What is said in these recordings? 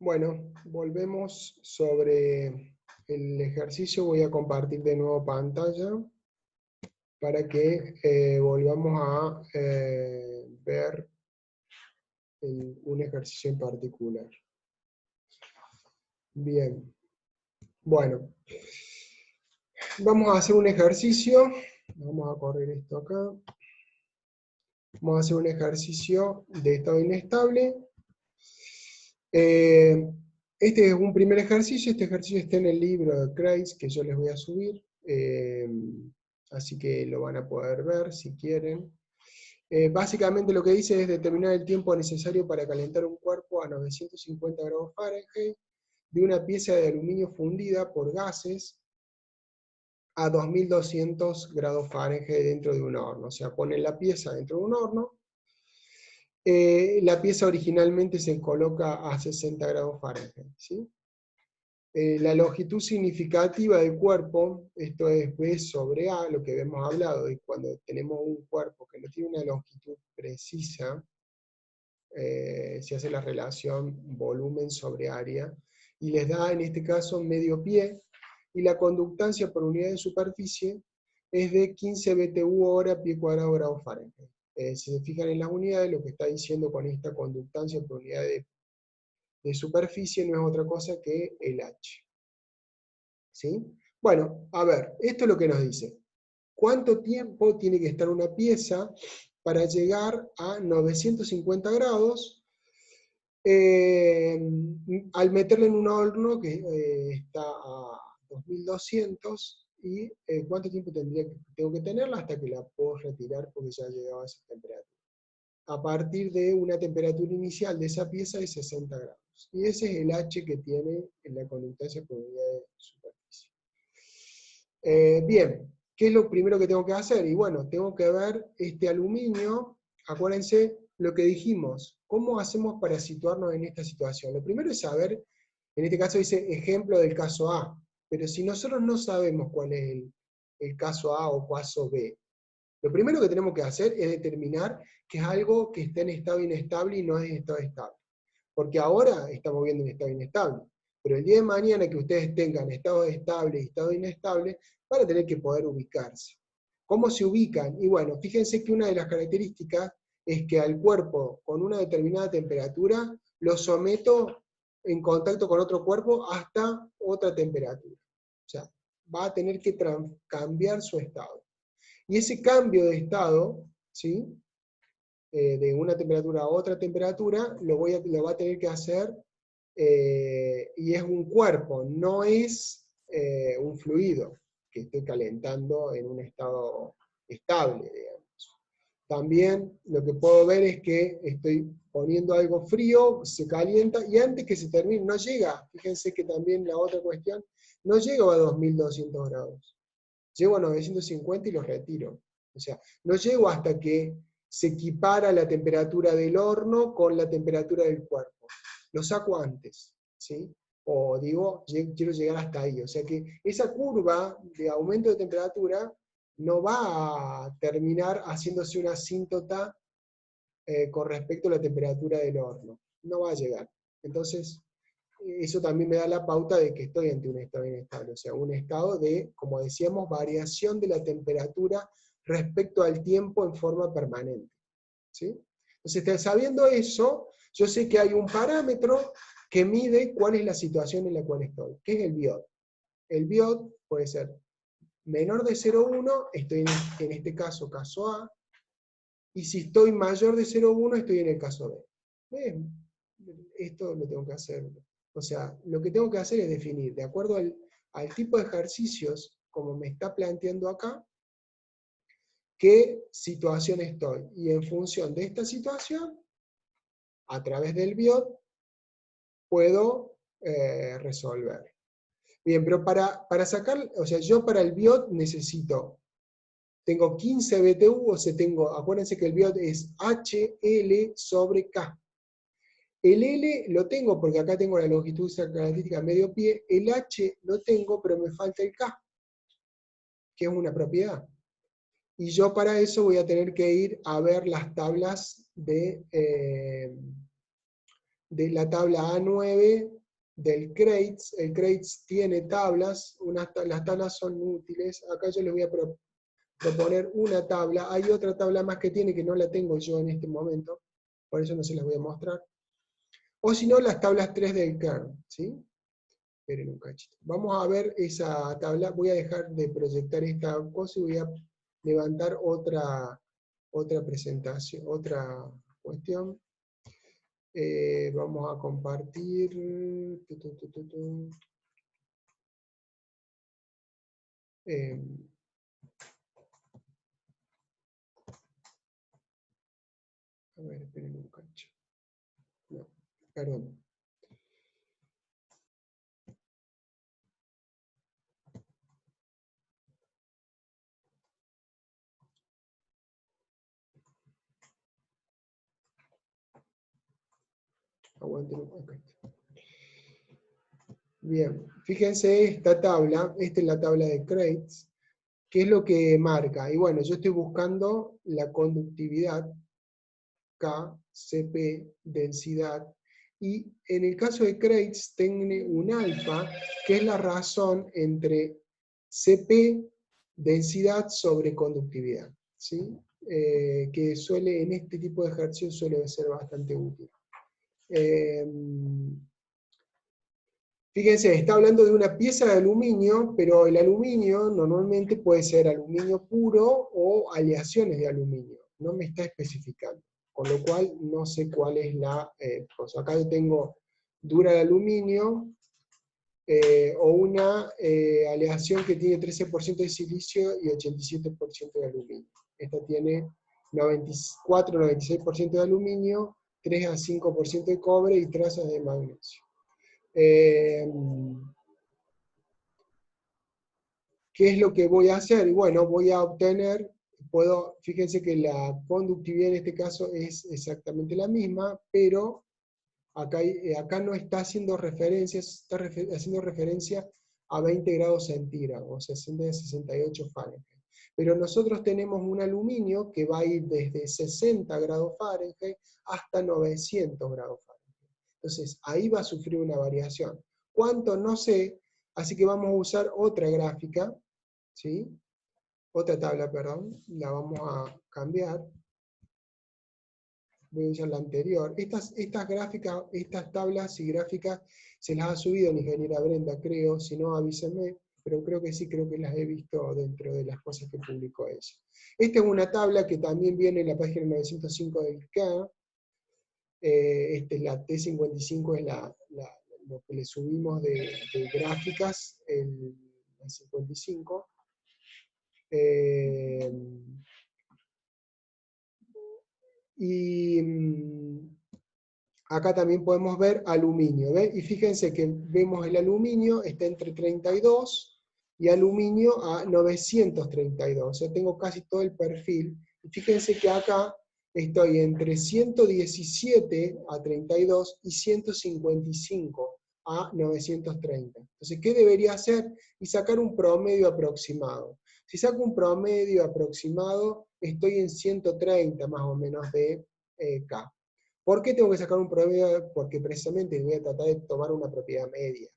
Bueno, volvemos sobre el ejercicio. Voy a compartir de nuevo pantalla para que volvamos a ver un ejercicio en particular. Bien, bueno, vamos a hacer un ejercicio. Vamos a correr esto acá. Vamos a hacer un ejercicio de estado inestable. Este es un primer ejercicio. Este ejercicio está en el libro de Kreis que yo les voy a subir. Así que lo van a poder ver si quieren. Básicamente lo que dice es determinar el tiempo necesario para calentar un cuerpo a 950 grados Fahrenheit de una pieza de aluminio fundida por gases a 2200 grados Fahrenheit dentro de un horno. O sea, ponen la pieza dentro de un horno. La pieza originalmente se coloca a 60 grados Fahrenheit, ¿sí? La longitud significativa del cuerpo, esto es B sobre A, lo que hemos hablado, y cuando tenemos un cuerpo que no tiene una longitud precisa, se hace la relación volumen sobre área, y les da en este caso medio pie, y la conductancia por unidad de superficie es de 15 BTU hora pie cuadrado grado Fahrenheit. Si se fijan en las unidades, lo que está diciendo con esta conductancia por unidad de superficie no es otra cosa que el H. ¿Sí? Bueno, a ver, esto es lo que nos dice. ¿Cuánto tiempo tiene que estar una pieza para llegar a 950 grados al meterla en un horno que está a 2200 y cuánto tiempo tengo que tenerla hasta que la puedo retirar porque ya ha llegado a esa temperatura? A partir de una temperatura inicial de esa pieza de 60 grados. Y ese es el H que tiene en la conductancia por unidad de superficie. Bien, ¿qué es lo primero que tengo que hacer? Y bueno, tengo que ver este aluminio. Acuérdense lo que dijimos. ¿Cómo hacemos para situarnos en esta situación? Lo primero es saber, en este caso dice ejemplo del caso A, pero si nosotros no sabemos cuál es el caso A o caso B, lo primero que tenemos que hacer es determinar que es algo que está en estado inestable y no es en estado estable. Porque ahora estamos viendo en estado inestable. Pero el día de mañana que ustedes tengan estado estable y estado inestable, van a tener que poder ubicarse. ¿Cómo se ubican? Y bueno, fíjense que una de las características es que al cuerpo con una determinada temperatura lo someto en contacto con otro cuerpo hasta otra temperatura. O sea, va a tener que cambiar su estado. Y ese cambio de estado, ¿sí? De una temperatura a otra temperatura, lo va a tener que hacer, y es un cuerpo, no es un fluido que estoy calentando en un estado estable, digamos. También lo que puedo ver es que estoy poniendo algo frío, se calienta, y antes que se termine, no llega, fíjense que también la otra cuestión, no llego a 2200 grados, llego a 950 y lo retiro. O sea, no llego hasta que se equipara la temperatura del horno con la temperatura del cuerpo. Lo saco antes, ¿sí? O digo, quiero llegar hasta ahí. O sea que esa curva de aumento de temperatura no va a terminar haciéndose una asíntota con respecto a la temperatura del horno. No va a llegar. Entonces, eso también me da la pauta de que estoy ante un estado inestable, o sea, un estado de, como decíamos, variación de la temperatura respecto al tiempo en forma permanente. ¿Sí? Entonces, sabiendo eso, yo sé que hay un parámetro que mide cuál es la situación en la cual estoy, que es el biot. El biot puede ser menor de 0,1, estoy en este caso A, y si estoy mayor de 0,1, estoy en el caso B. Esto lo tengo que hacer. O sea, lo que tengo que hacer es definir, de acuerdo al tipo de ejercicios, como me está planteando acá, qué situación estoy. Y en función de esta situación, a través del BIOT, puedo resolver. Bien, pero para sacar, o sea, yo para el BIOT necesito, tengo 15 BTU, o sea, acuérdense que el BIOT es HL sobre K. El L lo tengo porque acá tengo la longitud característica medio pie, el H lo tengo, pero me falta el K, que es una propiedad. Y yo para eso voy a tener que ir a ver las tablas de la tabla A9 del CRATES. El CRATES tiene tablas, las tablas son útiles. Acá yo les voy a proponer una tabla. Hay otra tabla más que tiene que no la tengo yo en este momento, por eso no se las voy a mostrar. O si no, las tablas 3 del kern, ¿sí? Esperen un cachito. Vamos a ver esa tabla. Voy a dejar de proyectar esta cosa y voy a levantar otra presentación, otra cuestión. Vamos a compartir. A ver, esperen un cacho. No, perdón. Aguanten un poco. Bien, fíjense esta tabla, esta es la tabla de CRATES, ¿qué es lo que marca? Y bueno, yo estoy buscando la conductividad, K, CP, densidad, y en el caso de CRATES tiene un alfa, que es la razón entre CP, densidad sobre conductividad, ¿sí? Que suele, en este tipo de ejercicios suele ser bastante útil. Fíjense, está hablando de una pieza de aluminio, pero el aluminio normalmente puede ser aluminio puro o aleaciones de aluminio. No me está especificando, con lo cual no sé cuál es la cosa. Acá yo tengo dura de aluminio o una aleación que tiene 13% de silicio y 87% de aluminio. Esta tiene 94-96% de aluminio, 3 a 5% de cobre y trazas de magnesio. ¿Qué es lo que voy a hacer? Bueno, voy a obtener, fíjense que la conductividad en este caso es exactamente la misma, pero acá no está haciendo referencia, está haciendo referencia a 20 grados centígrados, o sea, 68 Fahrenheit. Pero nosotros tenemos un aluminio que va a ir desde 60 grados Fahrenheit hasta 900 grados Fahrenheit. Entonces, ahí va a sufrir una variación. ¿Cuánto? No sé, así que vamos a usar otra gráfica, ¿sí? Otra tabla, perdón, la vamos a cambiar. Voy a usar la anterior. Estas gráficas, estas tablas y gráficas se las ha subido la ingeniera Brenda, creo, si no avísenme, pero creo que sí, creo que las he visto dentro de las cosas que publicó ella. Esta es una tabla que también viene en la página 905 del CA. Esta es la T55, es lo que le subimos de gráficas, el 55. Y acá también podemos ver aluminio, ¿ven? Y fíjense que vemos el aluminio, está entre 32 y aluminio a 932. O sea, tengo casi todo el perfil. Y fíjense que acá estoy entre 117 a 32 y 155 a 930. Entonces, ¿qué debería hacer? Y sacar un promedio aproximado. Si saco un promedio aproximado, estoy en 130 más o menos de K. ¿Por qué tengo que sacar un promedio? Porque precisamente voy a tratar de tomar una propiedad media.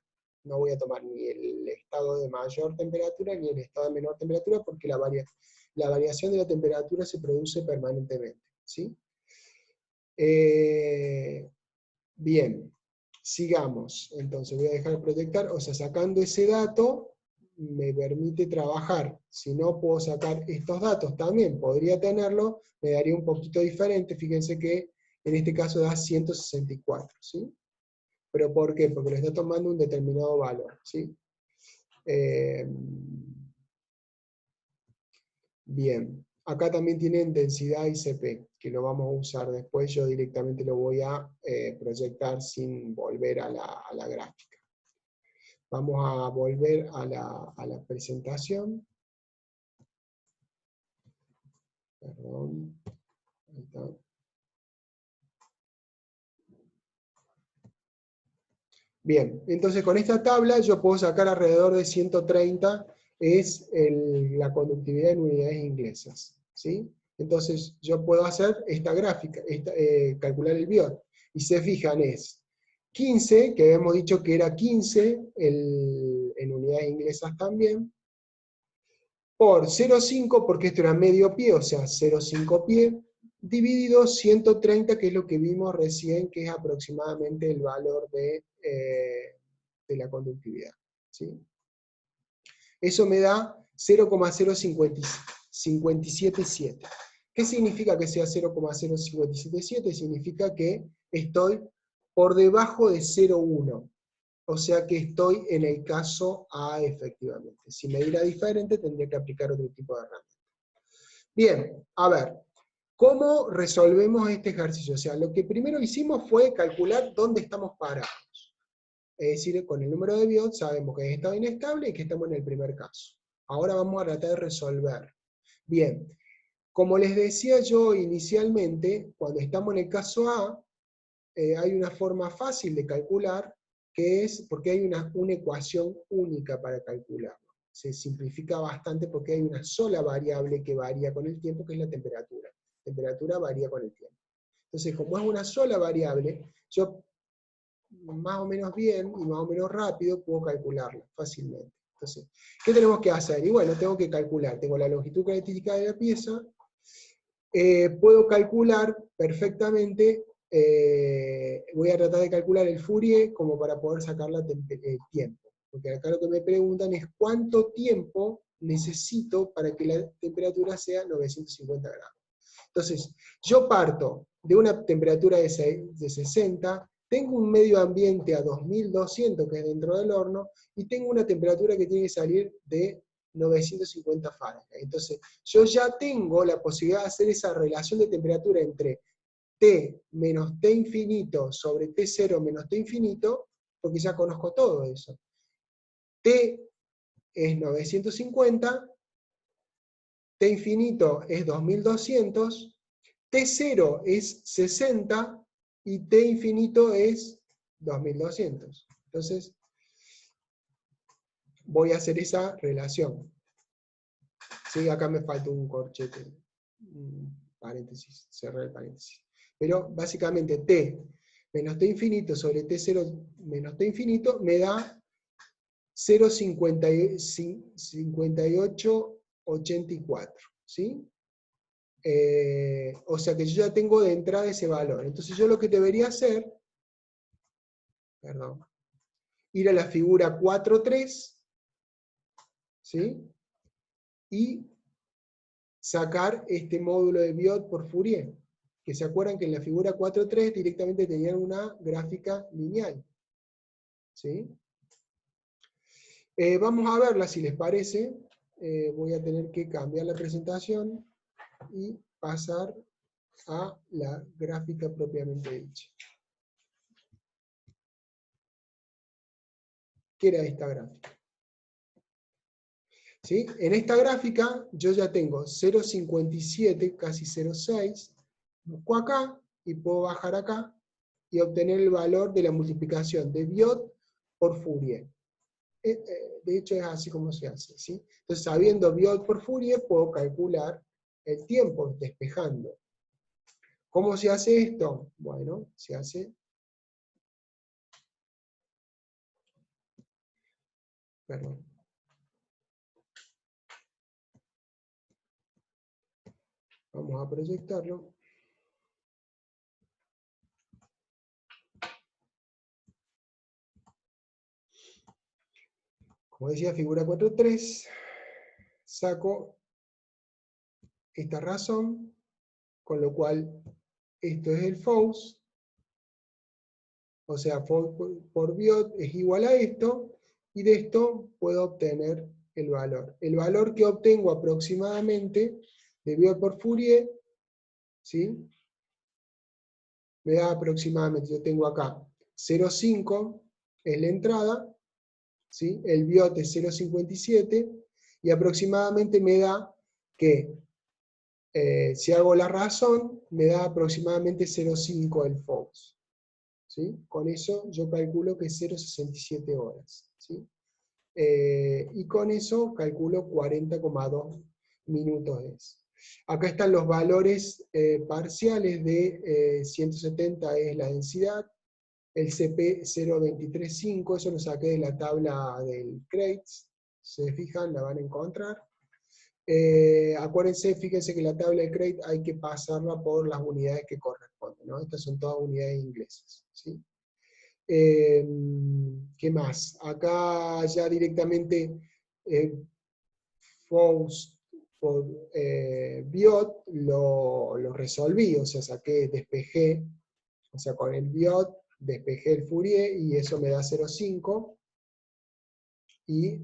No voy a tomar ni el estado de mayor temperatura ni el estado de menor temperatura, porque la variación de la temperatura se produce permanentemente, ¿sí? Bien, sigamos. Entonces voy a dejar de proyectar, o sea, sacando ese dato me permite trabajar. Si no puedo sacar estos datos también, podría tenerlo, me daría un poquito diferente. Fíjense que en este caso da 164, ¿sí? ¿Pero por qué? Porque lo está tomando un determinado valor, ¿sí? Bien, acá también tienen densidad y CP, que lo vamos a usar después. Yo directamente lo voy a proyectar sin volver a la gráfica. Vamos a volver a la presentación. Perdón. Ahí está. Bien, entonces con esta tabla yo puedo sacar alrededor de 130, es la conductividad en unidades inglesas, ¿sí? Entonces yo puedo hacer esta gráfica, calcular el biot, y se fijan es 15, que habíamos dicho que era 15, en unidades inglesas también, por 0,5, porque esto era medio pie, o sea, 0,5 pie, dividido 130, que es lo que vimos recién, que es aproximadamente el valor de la conductividad. ¿Sí? Eso me da 0,0577. ¿Qué significa que sea 0,0577? Significa que estoy por debajo de 0,1. O sea que estoy en el caso A efectivamente. Si me diera diferente, tendría que aplicar otro tipo de herramienta. Bien, a ver, ¿cómo resolvemos este ejercicio? O sea, lo que primero hicimos fue calcular dónde estamos parados. Es decir, con el número de Biot sabemos que es estado inestable y que estamos en el primer caso. Ahora vamos a tratar de resolver. Bien, como les decía yo inicialmente, cuando estamos en el caso A, hay una forma fácil de calcular, que es porque hay una ecuación única para calcularlo. Se simplifica bastante porque hay una sola variable que varía con el tiempo, que es la temperatura. La temperatura varía con el tiempo. Entonces, como es una sola variable, yo más o menos bien y más o menos rápido puedo calcularla fácilmente. Entonces, ¿qué tenemos que hacer? Y bueno, tengo que calcular. Tengo la longitud característica de la pieza. Puedo calcular perfectamente, voy a tratar de calcular el Fourier como para poder sacar el tiempo. Porque acá lo que me preguntan es cuánto tiempo necesito para que la temperatura sea 950 grados. Entonces, yo parto de una temperatura de 60, tengo un medio ambiente a 2200 que es dentro del horno, y tengo una temperatura que tiene que salir de 950 Fahrenheit. Entonces, yo ya tengo la posibilidad de hacer esa relación de temperatura entre T menos T infinito sobre T0 menos T infinito, porque ya conozco todo eso. T es 950, T infinito es 2200, T0 es 60 y T infinito es 2200. Entonces, voy a hacer esa relación. Sí, acá me falta un corchete, paréntesis, cerrar el paréntesis. Pero básicamente T menos T infinito sobre T0 menos T infinito me da 0,5884. ¿Sí? O sea que yo ya tengo de entrada ese valor. Entonces yo lo que debería hacer, perdón, ir a la figura 4.3, ¿sí? Y sacar este módulo de Biot por Fourier. Que se acuerdan que en la figura 4.3 directamente tenían una gráfica lineal. ¿Sí? Vamos a verla si les parece. Voy a tener que cambiar la presentación y pasar a la gráfica propiamente dicha. ¿Qué era esta gráfica? ¿Sí? En esta gráfica yo ya tengo 0,57, casi 0,6, busco acá y puedo bajar acá y obtener el valor de la multiplicación de Biot por Fourier. De hecho es así como se hace. ¿Sí? Entonces sabiendo Biot por Fourier puedo calcular el tiempo despejando. ¿Cómo se hace esto? Bueno, se hace... Perdón. Vamos a proyectarlo. Como decía, figura 4.3, saco esta razón, con lo cual esto es el FOUS, o sea, FOUS por Biot es igual a esto, y de esto puedo obtener el valor. El valor que obtengo aproximadamente de Biot por Fourier, ¿sí? Me da aproximadamente, yo tengo acá 0,5 es la entrada, ¿sí? El Biot es 0,57, y aproximadamente me da que, si hago la razón, me da aproximadamente 0,5 el FOUS. ¿Sí? Con eso yo calculo que es 0,67 horas. ¿Sí? Y con eso calculo 40,2 minutos es. Acá están los valores parciales de 170 es la densidad, el CP0235, eso lo saqué de la tabla del CRATES, si se fijan, la van a encontrar. Acuérdense, fíjense que la tabla de CRATES hay que pasarla por las unidades que corresponden, ¿no? Estas son todas unidades inglesas, ¿sí? ¿Qué más? Acá ya directamente Faust por Biot lo resolví, o sea, despejé, o sea, con el Biot despejé el Fourier y eso me da 0,5 y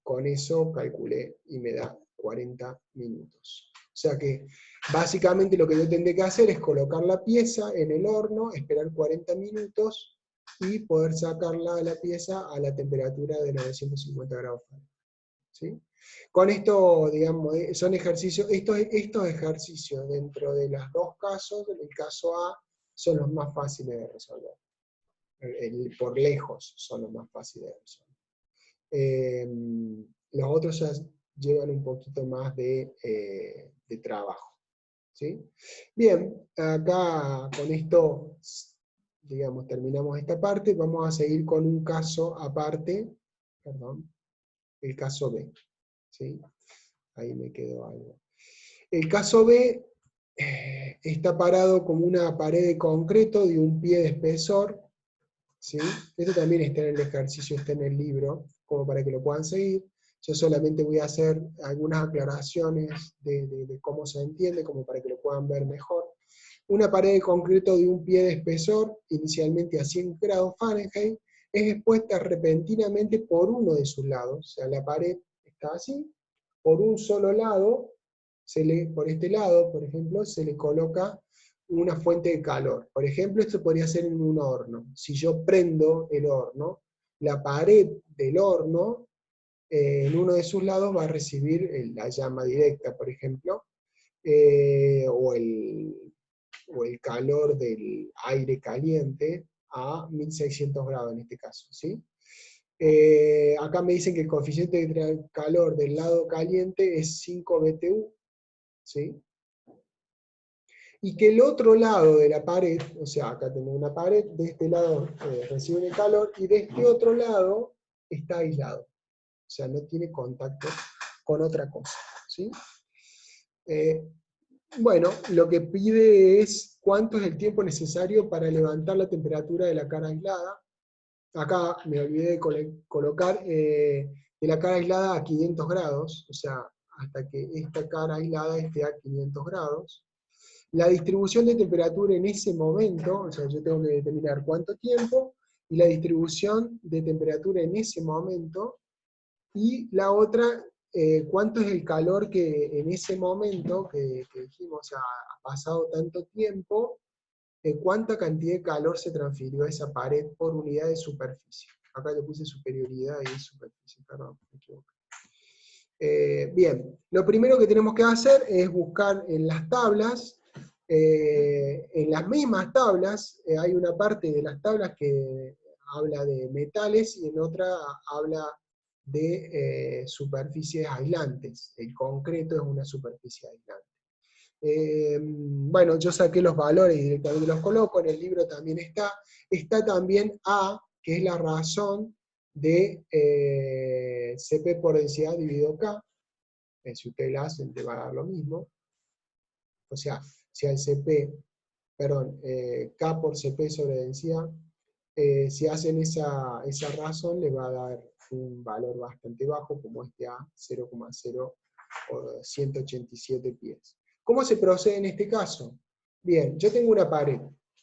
con eso calculé y me da 40 minutos. O sea que básicamente lo que yo tendré que hacer es colocar la pieza en el horno, esperar 40 minutos y poder sacarla de la pieza a la temperatura de 950 grados Fahrenheit. ¿Sí? Con esto, digamos, son ejercicios, estos ejercicios dentro de los dos casos, en el caso A, son los más fáciles de resolver. Por lejos son los más fáciles de resolver. Los otros ya llevan un poquito más de trabajo. ¿Sí? Bien, acá con esto, digamos, terminamos esta parte, vamos a seguir con un caso aparte, perdón, el caso B. ¿Sí? Ahí me quedó algo. El caso B está parado como una pared de concreto de un pie de espesor. ¿Sí? Esto también está en el ejercicio, está en el libro, como para que lo puedan seguir. Yo solamente voy a hacer algunas aclaraciones de cómo se entiende, como para que lo puedan ver mejor. Una pared de concreto de un pie de espesor, inicialmente a 100 grados Fahrenheit, es expuesta repentinamente por uno de sus lados. O sea, la pared está así, por un solo lado, por este lado, por ejemplo, se le coloca una fuente de calor. Por ejemplo, esto podría ser en un horno. Si yo prendo el horno, la pared del horno, en uno de sus lados va a recibir la llama directa, por ejemplo, o el calor del aire caliente a 1600 grados en este caso, ¿sí? Acá me dicen que el coeficiente de calor del lado caliente es 5 BTU, ¿sí? Y que el otro lado de la pared, o sea, acá tengo una pared, de este lado recibe el calor, y de este otro lado está aislado. O sea, no tiene contacto con otra cosa, ¿sí? Bueno, lo que pide es cuánto es el tiempo necesario para levantar la temperatura de la cara aislada. Acá me olvidé de colocar de la cara aislada a 500 grados, o sea, hasta que esta cara aislada esté a 500 grados. La distribución de temperatura en ese momento, o sea, yo tengo que determinar cuánto tiempo, y la distribución de temperatura en ese momento, y la otra, cuánto es el calor que en ese momento, que dijimos, ha pasado tanto tiempo, cuánta cantidad de calor se transfirió a esa pared por unidad de superficie. Acá le puse superioridad y superficie, perdón, me equivoqué. Bien, lo primero que tenemos que hacer es buscar en las tablas, en las mismas tablas, hay una parte de las tablas que habla de metales y en otra habla de superficies aislantes. El concreto es una superficie aislante. Bueno, yo saqué los valores y directamente los coloco, en el libro también está también A, que es la razón de CP por densidad dividido K, si ustedes la hacen te va a dar lo mismo, o sea, si al CP, perdón, K por CP sobre densidad, si hacen esa razón le va a dar un valor bastante bajo, como este A, 0,0187 pies. ¿Cómo se procede en este caso? Bien, yo tengo una pared,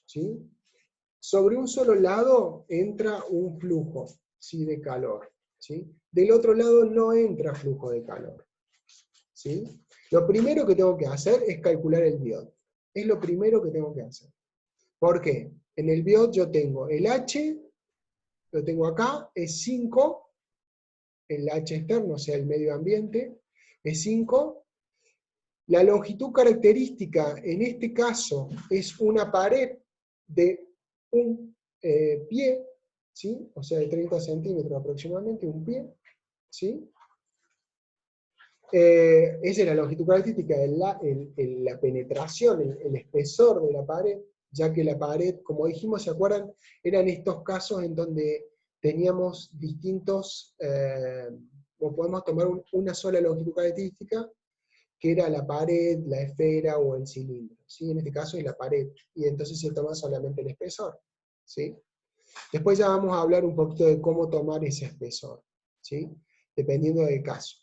¿sí? Sobre un solo lado entra un flujo, ¿sí? De calor, ¿sí? Del otro lado no entra flujo de calor, ¿sí? Lo primero que tengo que hacer es calcular el biot. Es lo primero que tengo que hacer. ¿Por qué? En el biot yo tengo el H, lo tengo acá, es 5, el H externo, o sea, el medio ambiente, es 5. La longitud característica, en este caso, es una pared de un pie, ¿sí? O sea, de 30 centímetros aproximadamente, un pie, ¿sí? Esa es la longitud característica, la penetración, el espesor de la pared, ya que la pared, como dijimos, ¿se acuerdan? Eran estos casos en donde teníamos distintos, o podemos tomar una sola longitud característica, que era la pared, la esfera o el cilindro, ¿sí? En este caso es la pared, y entonces se toma solamente el espesor, ¿sí? Después ya vamos a hablar un poquito de cómo tomar ese espesor, ¿sí? Dependiendo del caso.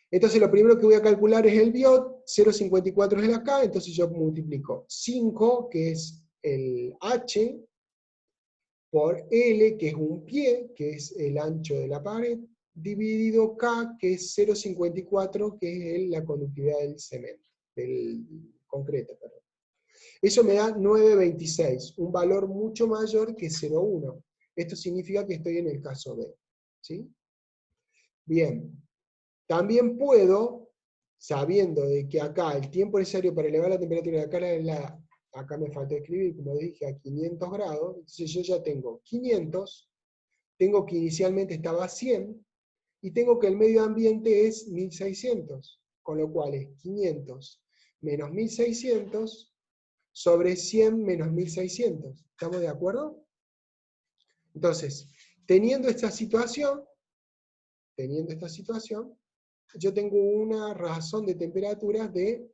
Entonces lo primero que voy a calcular es el biot, 0,54 es la K, entonces yo multiplico 5, que es el H, por L, que es un pie, que es el ancho de la pared, dividido K, que es 0,54, que es la conductividad del cemento, del concreto, perdón. Eso me da 9,26, un valor mucho mayor que 0,1. Esto significa que estoy en el caso B, ¿sí? Bien. También puedo, sabiendo de que acá el tiempo necesario para elevar la temperatura de acá me faltó escribir, como dije, a 500 grados, entonces yo ya tengo 500, tengo que inicialmente estaba a 100, y tengo que el medio ambiente es 1600, con lo cual es 500 menos 1600 sobre 100 menos 1600. ¿Estamos de acuerdo? Entonces, teniendo esta situación, yo tengo una razón de temperaturas de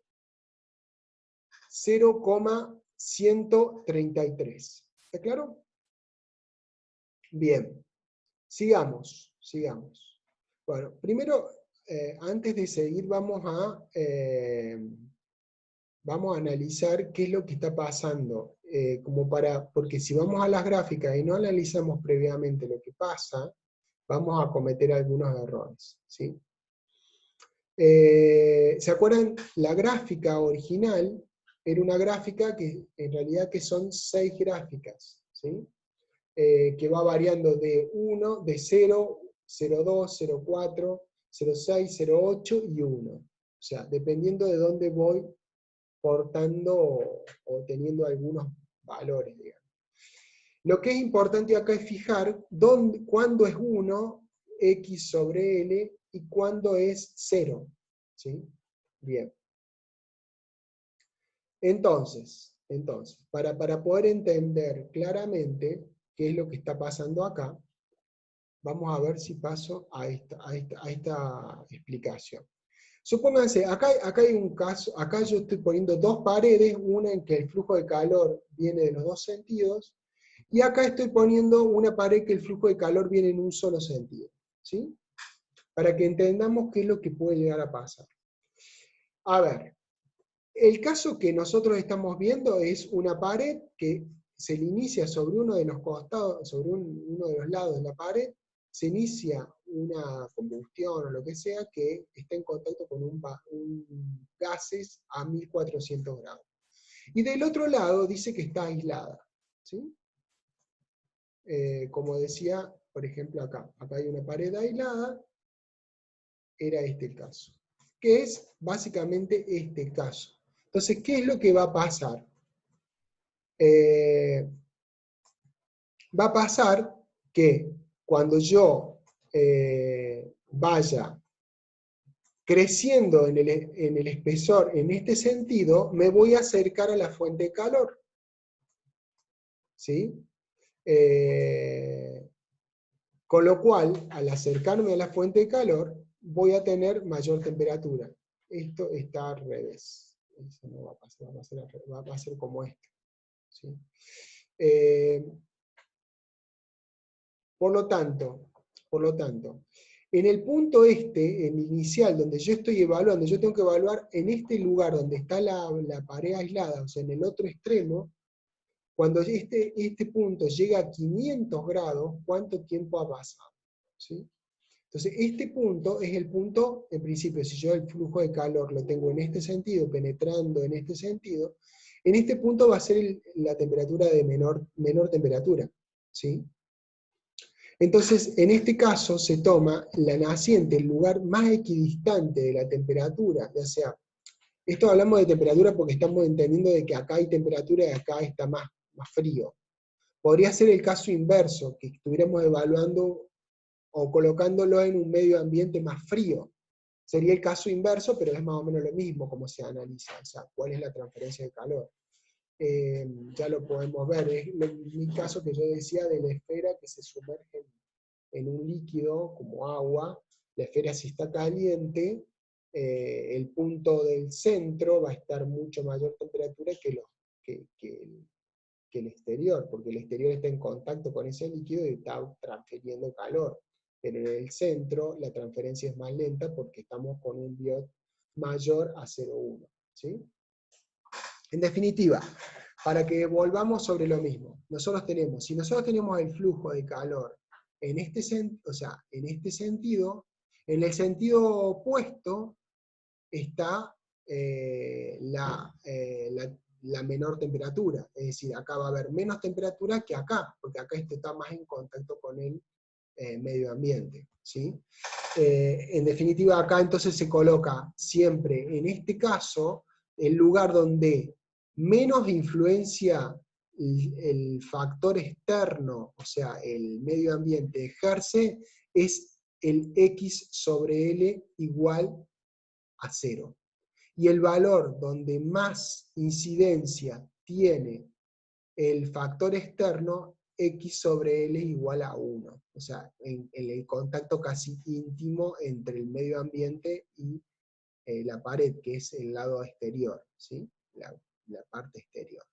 0,133. ¿Está claro? Bien. Sigamos. Bueno, primero, antes de seguir, vamos a analizar qué es lo que está pasando. Porque si vamos a las gráficas y no analizamos previamente lo que pasa, vamos a cometer algunos errores, ¿sí? ¿Se acuerdan? La gráfica original era una gráfica que en realidad que son 6 gráficas, ¿sí? Que va variando de 1, de 0, 0,2, 0,4, 0,6, 0,8 y 1. O sea, dependiendo de dónde voy portando o teniendo algunos valores, digamos. Lo que es importante acá es fijar cuándo es 1, x sobre L, y cuándo es 0. ¿Sí? Bien. Entonces, para poder entender claramente qué es lo que está pasando acá, vamos a ver si paso a esta explicación. Supónganse, acá hay un caso, acá yo estoy poniendo dos paredes, una en que el flujo de calor viene de los dos sentidos, y acá estoy poniendo una pared que el flujo de calor viene en un solo sentido, ¿sí? Para que entendamos qué es lo que puede llegar a pasar. A ver, el caso que nosotros estamos viendo es una pared que se le inicia sobre uno de los costados, sobre uno de los lados de la pared, se inicia una combustión o lo que sea que está en contacto con gases a 1400 grados. Y del otro lado dice que está aislada, ¿sí? Como decía, por ejemplo, acá hay una pared aislada, era este el caso, que es básicamente este caso. Entonces, ¿qué es lo que va a pasar? Va a pasar que cuando yo vaya creciendo en el espesor en este sentido, me voy a acercar a la fuente de calor, ¿sí? Con lo cual, al acercarme a la fuente de calor, voy a tener mayor temperatura. Esto está al revés. Eso no va a pasar, va a ser como esto, ¿sí? Por lo tanto, en el punto en inicial, donde yo estoy evaluando, yo tengo que evaluar en este lugar donde está la pared aislada, o sea, en el otro extremo, cuando este punto llega a 500 grados, ¿cuánto tiempo ha pasado? ¿Sí? Entonces, este punto es el punto, en principio, si yo el flujo de calor lo tengo en este sentido, penetrando en este sentido, en este punto va a ser la temperatura de menor temperatura, ¿sí? Entonces, en este caso se toma la naciente, el lugar más equidistante de la temperatura, ya sea, esto hablamos de temperatura porque estamos entendiendo de que acá hay temperatura y acá está más frío. Podría ser el caso inverso, que estuviéramos evaluando o colocándolo en un medio ambiente más frío. Sería el caso inverso, pero es más o menos lo mismo como se analiza, o sea, cuál es la transferencia de calor. ya lo podemos ver. Es mi caso que yo decía de la esfera que se sumerge en un líquido como agua. La esfera, si está caliente, el punto del centro va a estar mucho mayor temperatura que el exterior, porque el exterior está en contacto con ese líquido y está transfiriendo calor. Pero en el centro la transferencia es más lenta porque estamos con un biot mayor a 0,1. ¿Sí? En definitiva, para que volvamos sobre lo mismo, si nosotros tenemos el flujo de calor en este, en este sentido, en el sentido opuesto está la menor temperatura, es decir, acá va a haber menos temperatura que acá, porque acá esto está más en contacto con el medio ambiente. ¿Sí? En definitiva, acá entonces se coloca siempre, en este caso, el lugar donde menos influencia el factor externo, o sea, el medio ambiente ejerce, es el X sobre L igual a 0. Y el valor donde más incidencia tiene el factor externo, X sobre L igual a 1. O sea, en el contacto casi íntimo entre el medio ambiente y la pared, que es el lado exterior, ¿sí? La parte exterior.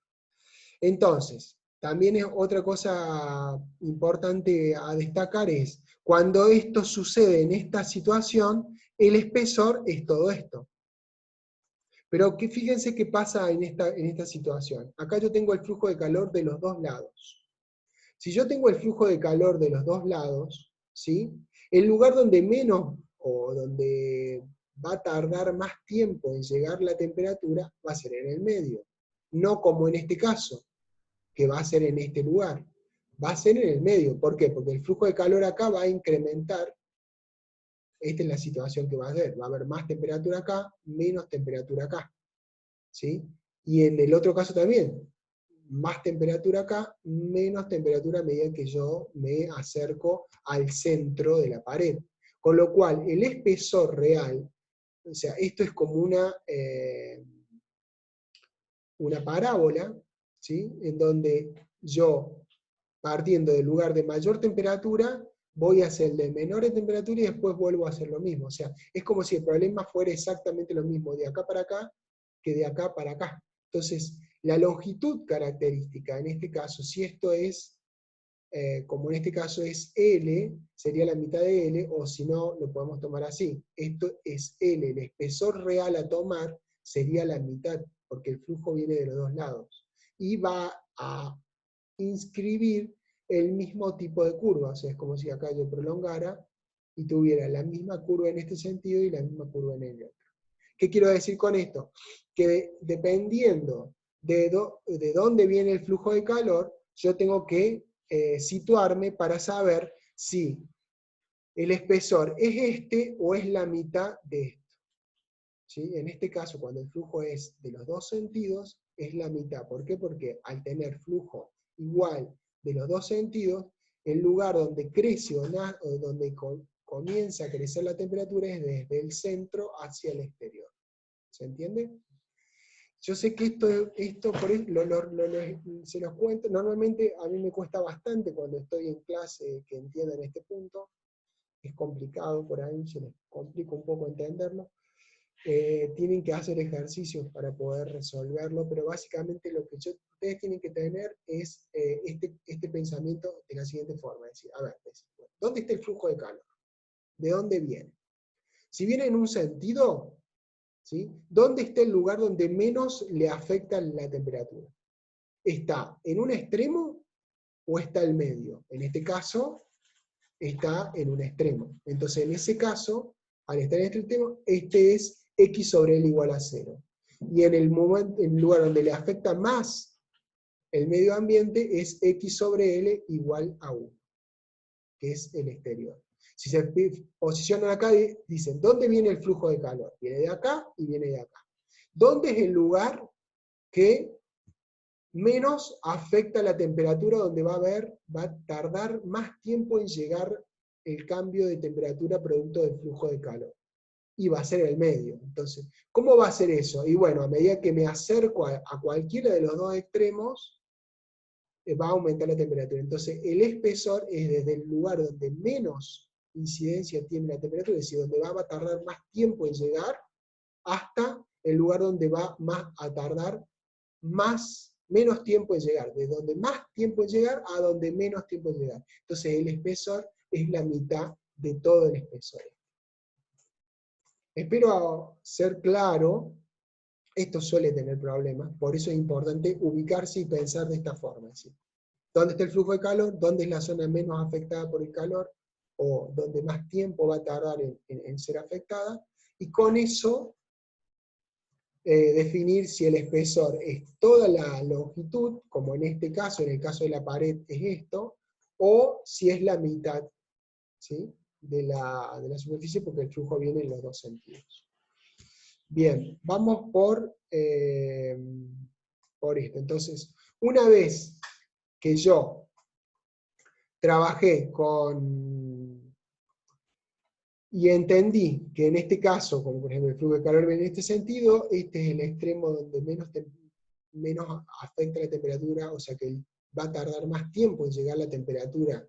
Entonces, también es otra cosa importante a destacar es, cuando esto sucede en esta situación, el espesor es todo esto. Pero que fíjense qué pasa en esta situación. Acá yo tengo el flujo de calor de los dos lados. Si yo tengo el flujo de calor de los dos lados, ¿sí? El lugar donde menos o donde va a tardar más tiempo en llegar la temperatura va a ser en el medio. No como en este caso, que va a ser en este lugar. Va a ser en el medio. ¿Por qué? Porque el flujo de calor acá va a incrementar. Esta es la situación que va a haber. Va a haber más temperatura acá, menos temperatura acá. ¿Sí? Y en el otro caso también. Más temperatura acá, menos temperatura a medida que yo me acerco al centro de la pared. Con lo cual, el espesor real, o sea, esto es como una parábola, ¿sí? En donde yo, partiendo del lugar de mayor temperatura, voy hacia el de menor temperatura y después vuelvo a hacer lo mismo. O sea, es como si el problema fuera exactamente lo mismo de acá para acá que de acá para acá. Entonces, la longitud característica, en este caso, si esto es, como en este caso es L, sería la mitad de L, o si no, lo podemos tomar así. Esto es L, el espesor real a tomar sería la mitad, porque el flujo viene de los dos lados. Y va a inscribir el mismo tipo de curva, o sea, es como si acá yo prolongara y tuviera la misma curva en este sentido y la misma curva en el otro. ¿Qué quiero decir con esto? Que dependiendo de dónde viene el flujo de calor, yo tengo que situarme para saber si el espesor es este o es la mitad de esto. ¿Sí? En este caso, cuando el flujo es de los dos sentidos, es la mitad. ¿Por qué? Porque al tener flujo igual de los dos sentidos, el lugar donde crece o donde comienza a crecer la temperatura es desde el centro hacia el exterior. ¿Se entiende? Yo sé que esto por eso, se los cuento, normalmente a mí me cuesta bastante cuando estoy en clase que entiendan este punto, es complicado por ahí, se les complica un poco entenderlo. Tienen que hacer ejercicios para poder resolverlo, pero básicamente lo que ustedes tienen que tener es este pensamiento de la siguiente forma, es decir, a ver, ¿dónde está el flujo de calor? ¿De dónde viene? Si viene en un sentido, ¿sí? ¿Dónde está el lugar donde menos le afecta la temperatura? ¿Está en un extremo o está al medio? En este caso, está en un extremo. Entonces, en ese caso, al estar en este extremo, este es X sobre L igual a 0. Y en el lugar donde le afecta más el medio ambiente es X sobre L igual a 1, que es el exterior. Si se posicionan acá, dicen, ¿dónde viene el flujo de calor? Viene de acá y viene de acá. ¿Dónde es el lugar que menos afecta la temperatura, donde va a tardar más tiempo en llegar el cambio de temperatura producto del flujo de calor? y va a ser el medio. Entonces, ¿cómo va a ser eso? Y bueno, a medida que me acerco a cualquiera de los dos extremos, va a aumentar la temperatura. Entonces, el espesor es desde el lugar donde menos incidencia tiene la temperatura, es decir, donde va a tardar más tiempo en llegar, hasta el lugar donde va más a tardar menos tiempo en llegar, de donde más tiempo en llegar a donde menos tiempo en llegar. Entonces el espesor es la mitad de todo el espesor. Espero ser claro, esto suele tener problemas, por eso es importante ubicarse y pensar de esta forma. ¿Sí? ¿Dónde está el flujo de calor? ¿Dónde es la zona menos afectada por el calor? O donde más tiempo va a tardar en ser afectada. Y con eso definir si el espesor es toda la longitud, como en este caso, en el caso de la pared es esto, o si es la mitad, ¿sí?, de la superficie, porque el flujo viene en los dos sentidos. Bien, vamos por esto. Entonces, una vez que yo trabajé y entendí que en este caso, como por ejemplo el flujo de calor en este sentido, este es el extremo donde menos afecta la temperatura, o sea que va a tardar más tiempo en llegar a la temperatura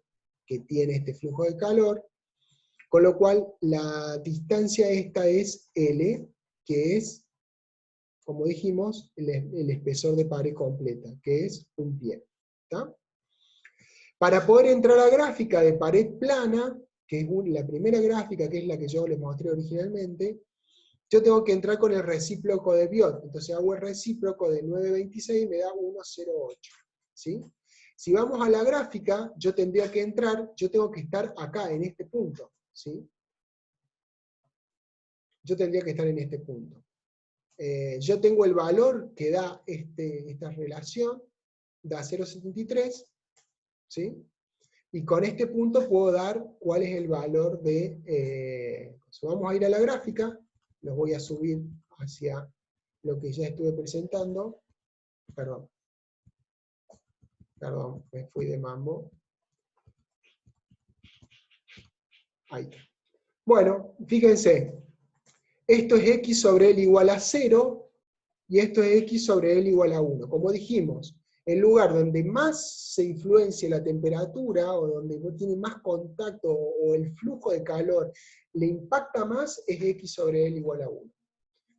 que tiene este flujo de calor, con lo cual la distancia esta es L, que es, como dijimos, el espesor de pared completa, que es un pie. ¿Está? Para poder entrar a la gráfica de pared plana, que es la primera gráfica, que es la que yo les mostré originalmente, yo tengo que entrar con el recíproco de Biot. Entonces hago el recíproco de 9,26 y me da 1,08. ¿Sí? Si vamos a la gráfica, yo tendría que entrar, yo tengo que estar acá, en este punto. ¿Sí? Yo tendría que estar en este punto. Yo tengo el valor que da esta relación, da 0,73, ¿sí? Y con este punto puedo dar cuál es el valor de... vamos a ir a la gráfica, los voy a subir hacia lo que ya estuve presentando. Perdón, me fui de mambo. Ahí. Bueno, fíjense, esto es x sobre L igual a 0, y esto es x sobre L igual a 1. Como dijimos, el lugar donde más se influencia la temperatura, o donde tiene más contacto, o el flujo de calor le impacta más, es x sobre L igual a 1.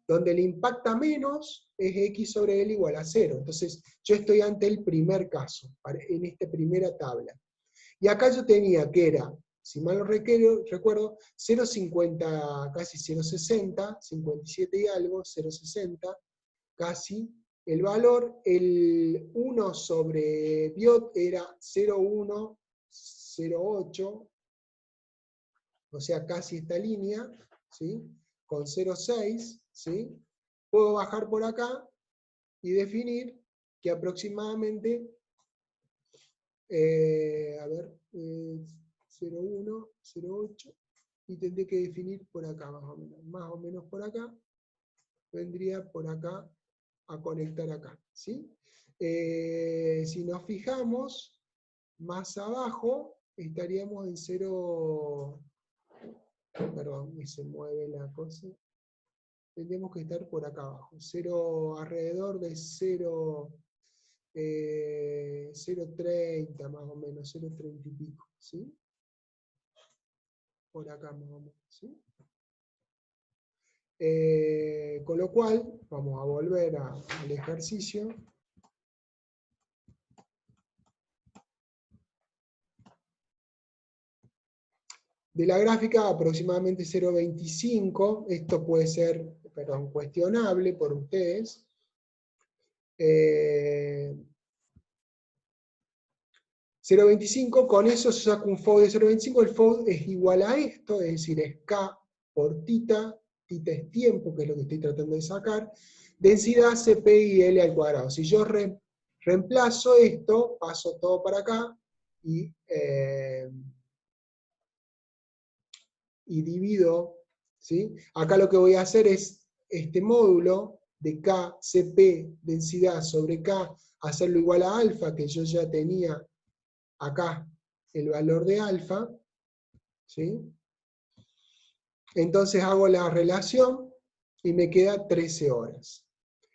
Donde le impacta menos, es x sobre L igual a 0. Entonces, yo estoy ante el primer caso, en esta primera tabla. Y acá yo tenía que era, si mal no recuerdo, 0,50, casi 0,60, 57 y algo, 0,60, casi, el valor, el 1 sobre Biot era 0,108, o sea, casi esta línea, ¿sí? Con 0,6, ¿sí? Puedo bajar por acá y definir que aproximadamente, 0,1, 0,8, y tendré que definir por acá más o menos por acá, vendría por acá a conectar acá, ¿sí? Si nos fijamos, más abajo estaríamos en 0, perdón, se mueve la cosa, tendríamos que estar por acá abajo, 0, alrededor de 0,30 más o menos, 0,30 y pico, ¿sí? Por acá más o menos, ¿sí? Con lo cual, vamos a volver al ejercicio. De la gráfica, aproximadamente 0,25, esto puede ser, perdón, cuestionable por ustedes. 0,25, con eso se saca un FOV de 0,25, el FOV es igual a esto, es decir, es K por tita es tiempo, que es lo que estoy tratando de sacar, densidad CP y L al cuadrado. Si yo reemplazo esto, paso todo para acá, y divido, ¿sí? Acá lo que voy a hacer es este módulo de K, CP, densidad sobre K, hacerlo igual a alfa, que yo ya tenía acá el valor de alfa, ¿sí? Entonces hago la relación y me queda 13 horas.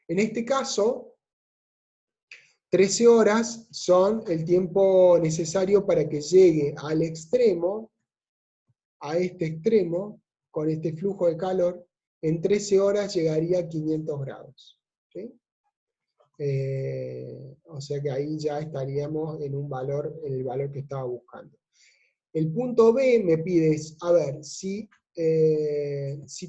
En este caso, 13 horas son el tiempo necesario para que llegue al extremo, a este extremo, con este flujo de calor. En 13 horas llegaría a 500 grados. ¿Sí? O sea que ahí ya estaríamos en el valor que estaba buscando. El punto B me pide, a ver, si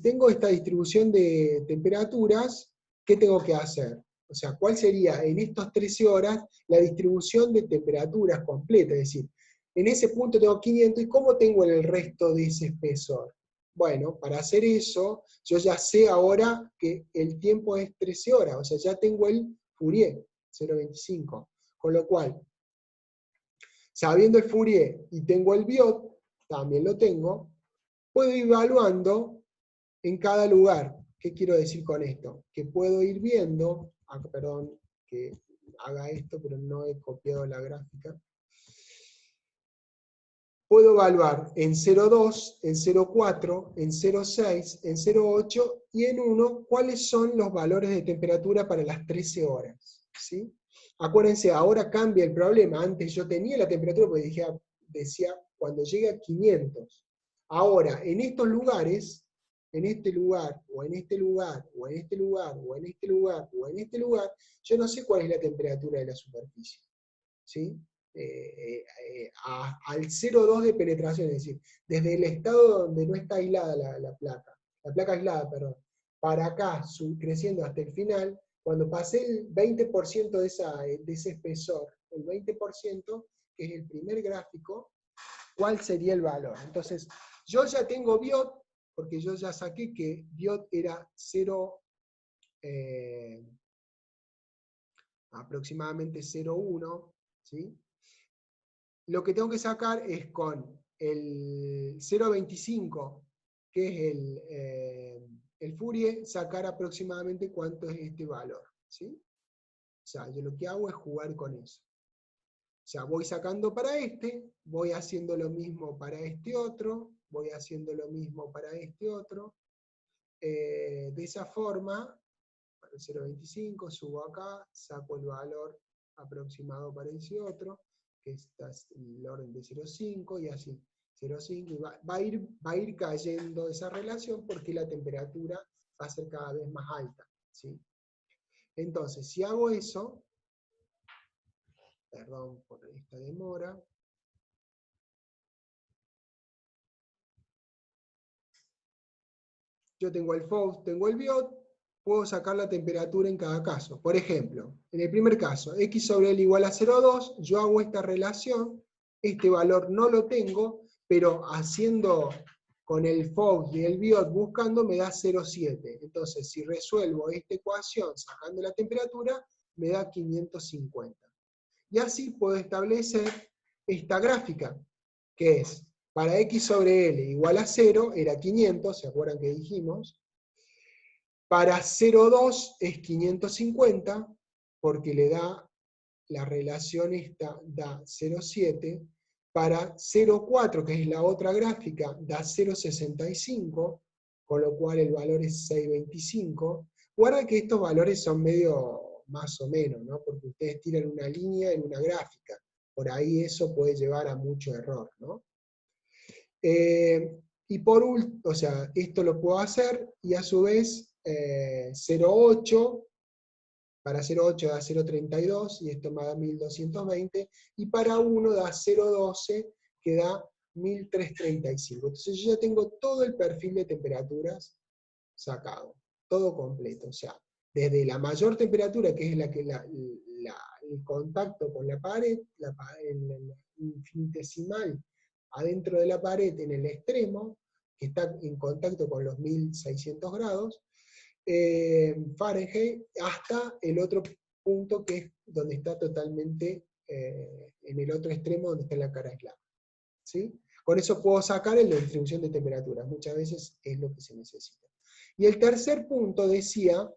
tengo esta distribución de temperaturas, ¿qué tengo que hacer? O sea, ¿cuál sería en estas 13 horas la distribución de temperaturas completa? Es decir, en ese punto tengo 500, ¿y cómo tengo el resto de ese espesor? Bueno, para hacer eso, yo ya sé ahora que el tiempo es 13 horas, o sea, ya tengo el Fourier, 0,25. Con lo cual, sabiendo el Fourier y tengo el Biot, también lo tengo, puedo ir evaluando en cada lugar. ¿Qué quiero decir con esto? Que puedo ir viendo, perdón que haga esto, pero no he copiado la gráfica. Puedo evaluar en 0,2, en 0,4, en 0,6, en 0,8 y en 1 cuáles son los valores de temperatura para las 13 horas. ¿Sí? Acuérdense, ahora cambia el problema. Antes yo tenía la temperatura porque decía cuando llegue a 500. Ahora, en estos lugares, en este lugar, o en este lugar, o en este lugar, o en este lugar, o en este lugar, yo no sé cuál es la temperatura de la superficie. ¿Sí? Al 0,2 de penetración, es decir, desde el estado donde no está aislada la placa aislada, perdón, para acá, creciendo hasta el final, cuando pasé el 20% de ese espesor, el 20%, que es el primer gráfico, ¿cuál sería el valor? Entonces, yo ya tengo Biot, porque yo ya saqué que Biot era 0, aproximadamente 0,1, ¿sí? Lo que tengo que sacar es con el 0,25, que es el Fourier, sacar aproximadamente cuánto es este valor. ¿Sí? O sea, yo lo que hago es jugar con eso. O sea, voy sacando para este, voy haciendo lo mismo para este otro, voy haciendo lo mismo para este otro. De esa forma, para el 0,25, subo acá, saco el valor aproximado para ese otro, que está en el orden de 0,5 y así. 0,5 y va a ir cayendo esa relación porque la temperatura va a ser cada vez más alta. ¿Sí? Entonces, si hago eso, perdón por esta demora, yo tengo el FOUS, tengo el Biot, puedo sacar la temperatura en cada caso. Por ejemplo, en el primer caso, x sobre L igual a 0,2, yo hago esta relación, este valor no lo tengo, pero haciendo con el FOUS y el Biot buscando me da 0,7. Entonces, si resuelvo esta ecuación sacando la temperatura, me da 550. Y así puedo establecer esta gráfica, que es, para x sobre L igual a 0, era 500, ¿se acuerdan que dijimos? Para 0,2 es 550, porque le da, la relación esta da 0,7. Para 0,4, que es la otra gráfica, da 0,65, con lo cual el valor es 6,25. Guarda que estos valores son medio más o menos, ¿no? Porque ustedes tiran una línea en una gráfica. Por ahí eso puede llevar a mucho error, ¿no? Y por último, o sea, esto lo puedo hacer, y a su vez 0,8, para 0,8 da 0,32, y esto me da 1220, y para 1 da 0,12, que da 1335. Entonces yo ya tengo todo el perfil de temperaturas sacado, todo completo. O sea, desde la mayor temperatura, que es el contacto con la pared, el infinitesimal adentro de la pared en el extremo, que está en contacto con los 1600 grados, Fahrenheit, hasta el otro punto que es donde está totalmente en el otro extremo, donde está la cara aislada. ¿Sí? Con eso puedo sacar la distribución de temperaturas, muchas veces es lo que se necesita. Y el tercer punto decía,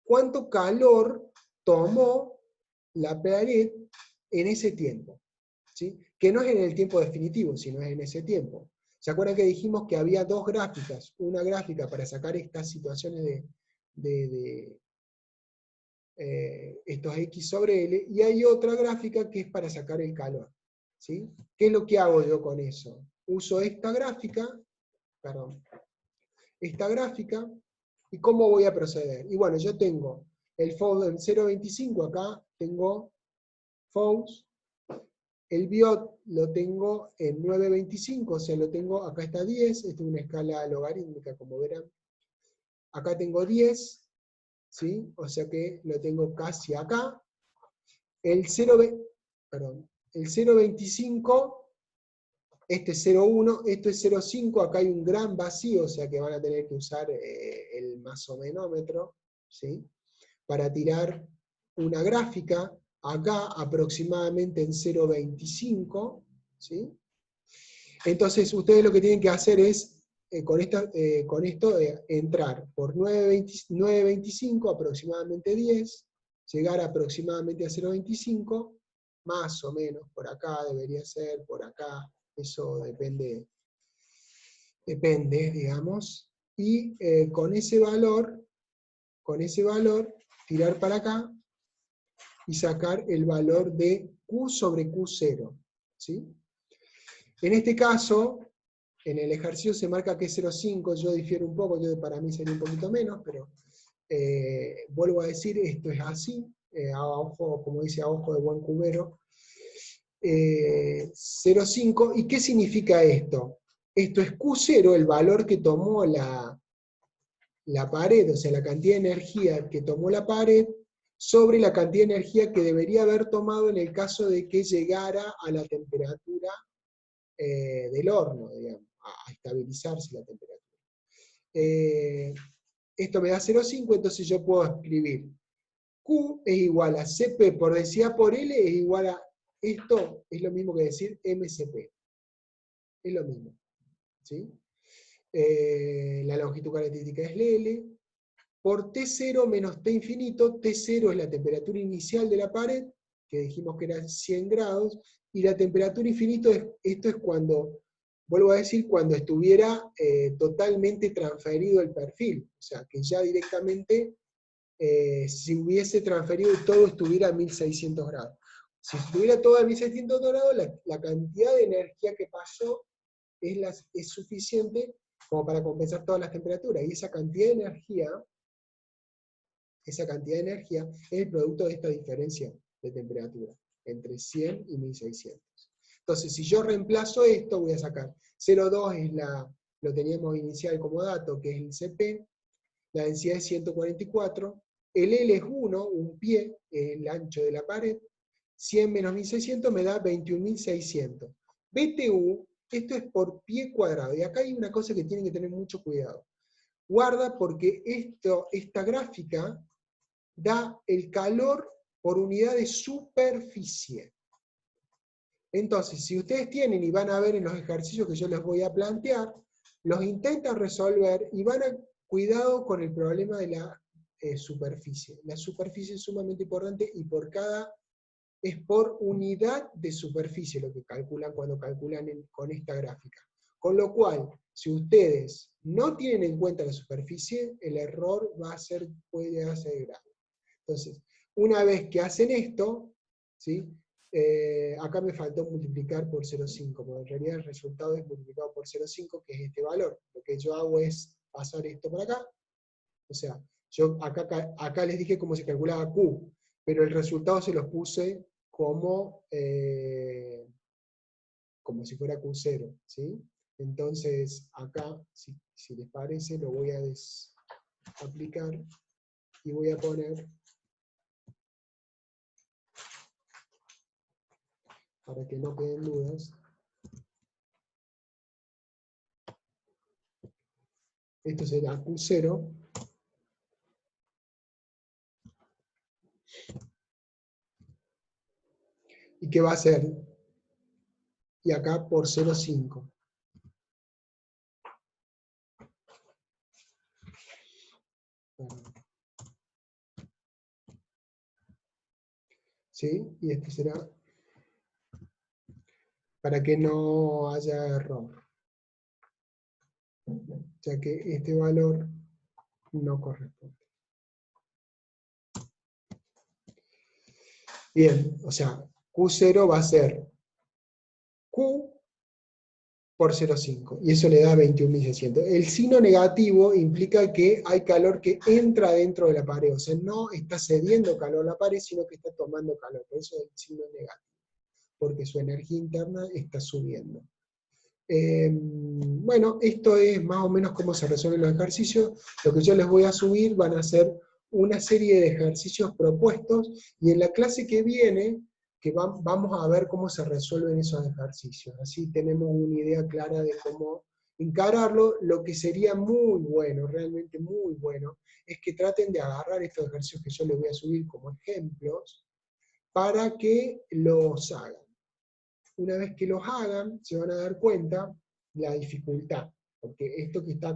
¿cuánto calor tomó la pared en ese tiempo? ¿Sí? Que no es en el tiempo definitivo, sino es en ese tiempo. ¿Se acuerdan que dijimos que había dos gráficas? Una gráfica para sacar estas situaciones de estos X sobre L, y hay otra gráfica que es para sacar el calor. ¿Sí? ¿Qué es lo que hago yo con eso? Uso esta gráfica, perdón, esta gráfica, ¿y cómo voy a proceder? Y bueno, yo tengo el FOUS en 0.25, acá tengo FOUS, el BIOT lo tengo en 9.25, o sea, lo tengo, acá está 10, esta es una escala logarítmica, como verán. Acá tengo 10, ¿sí? O sea que lo tengo casi acá. El 0.25, este es 0.1, esto es 0.5, acá hay un gran vacío, o sea que van a tener que usar el masomenómetro, ¿sí? Para tirar una gráfica, acá aproximadamente en 0.25, ¿sí? Entonces ustedes lo que tienen que hacer es, con esto, entrar por 9.25, aproximadamente 10, llegar aproximadamente a 0.25, más o menos, por acá debería ser, por acá, eso depende, digamos, y con ese valor, tirar para acá y sacar el valor de Q sobre Q0, ¿sí? En este caso, en el ejercicio se marca que es 0,5, yo difiero un poco, para mí sería un poquito menos, pero vuelvo a decir, esto es así, a ojo, como dice, a ojo de buen cubero. 0,5, ¿y qué significa esto? Esto es Q0, el valor que tomó la pared, o sea, la cantidad de energía que tomó la pared, sobre la cantidad de energía que debería haber tomado en el caso de que llegara a la temperatura del horno, digamos, a estabilizarse la temperatura. Esto me da 0,5, entonces yo puedo escribir Q es igual a Cp por densidad por L es igual a, esto es lo mismo que decir MCP. Es lo mismo. ¿Sí? La longitud característica es L, por T0 menos T infinito, T0 es la temperatura inicial de la pared, que dijimos que era 100 grados, y la temperatura infinito, esto es cuando, vuelvo a decir, cuando estuviera totalmente transferido el perfil, o sea, que ya directamente, si hubiese transferido y todo estuviera a 1600 grados. Si estuviera todo a 1600 grados, la cantidad de energía que pasó es suficiente como para compensar todas las temperaturas, y esa cantidad de energía es el producto de esta diferencia de temperatura, entre 100 y 1600. Entonces, si yo reemplazo esto, voy a sacar 0,2 lo teníamos inicial como dato, que es el CP, la densidad es 144, el L es 1, un pie, el ancho de la pared, 100 menos 1600 me da 21.600. BTU, esto es por pie cuadrado, y acá hay una cosa que tienen que tener mucho cuidado. Guarda porque esta gráfica da el calor por unidad de superficie. Entonces, si ustedes tienen y van a ver en los ejercicios que yo les voy a plantear, los intentan resolver y van a cuidado con el problema de la superficie. La superficie es sumamente importante y es por unidad de superficie lo que calculan cuando calculan con esta gráfica. Con lo cual, si ustedes no tienen en cuenta la superficie, el error puede ser grave. Entonces, una vez que hacen esto, ¿sí? Acá me faltó multiplicar por 0,5, porque en realidad el resultado es multiplicado por 0,5, que es este valor. Lo que yo hago es pasar esto por acá. O sea, yo acá les dije cómo se calculaba Q, pero el resultado se los puse como si fuera Q0, ¿sí? Entonces, acá, si les parece, lo voy a aplicar y voy a poner, para que no queden dudas, esto será Q0, ¿y qué va a ser? Y acá por 0,5. ¿Sí? Y este será para que no haya error. ya que este valor no corresponde. Bien, o sea, Q0 va a ser Q por 0,5, y eso le da 21.600. El signo negativo implica que hay calor que entra dentro de la pared, o sea, no está cediendo calor a la pared, sino que está tomando calor, por eso es el signo negativo, porque su energía interna está subiendo. Bueno, esto es más o menos cómo se resuelven los ejercicios. Lo que yo les voy a subir van a ser una serie de ejercicios propuestos, y en la clase que viene, que vamos a ver cómo se resuelven esos ejercicios. Así tenemos una idea clara de cómo encararlo. Lo que sería muy bueno, realmente muy bueno, es que traten de agarrar estos ejercicios que yo les voy a subir como ejemplos, para que los hagan. Una vez que los hagan, se van a dar cuenta la dificultad, porque esto que está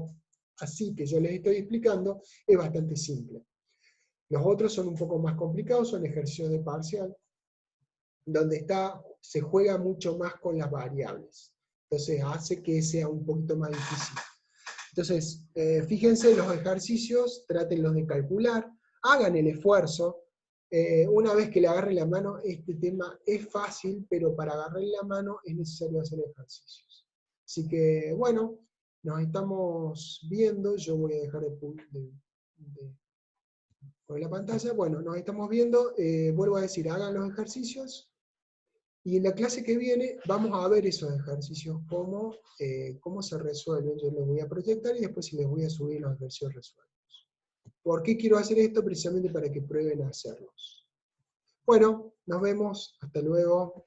así, que yo les estoy explicando, es bastante simple. Los otros son un poco más complicados, son ejercicios de parcial, donde se juega mucho más con las variables. Entonces hace que sea un poquito más difícil. Entonces, fíjense los ejercicios, trátenlos de calcular, hagan el esfuerzo. Una vez que le agarren la mano, este tema es fácil, pero para agarrarle la mano es necesario hacer ejercicios. Así que, bueno, nos estamos viendo. Yo voy a dejar de poner la pantalla. Bueno, nos estamos viendo. Vuelvo a decir, hagan los ejercicios. Y en la clase que viene vamos a ver esos ejercicios, cómo se resuelven. Yo los voy a proyectar y después les voy a subir los ejercicios resueltos. ¿Por qué quiero hacer esto? Precisamente para que prueben a hacerlos. Bueno, nos vemos. Hasta luego.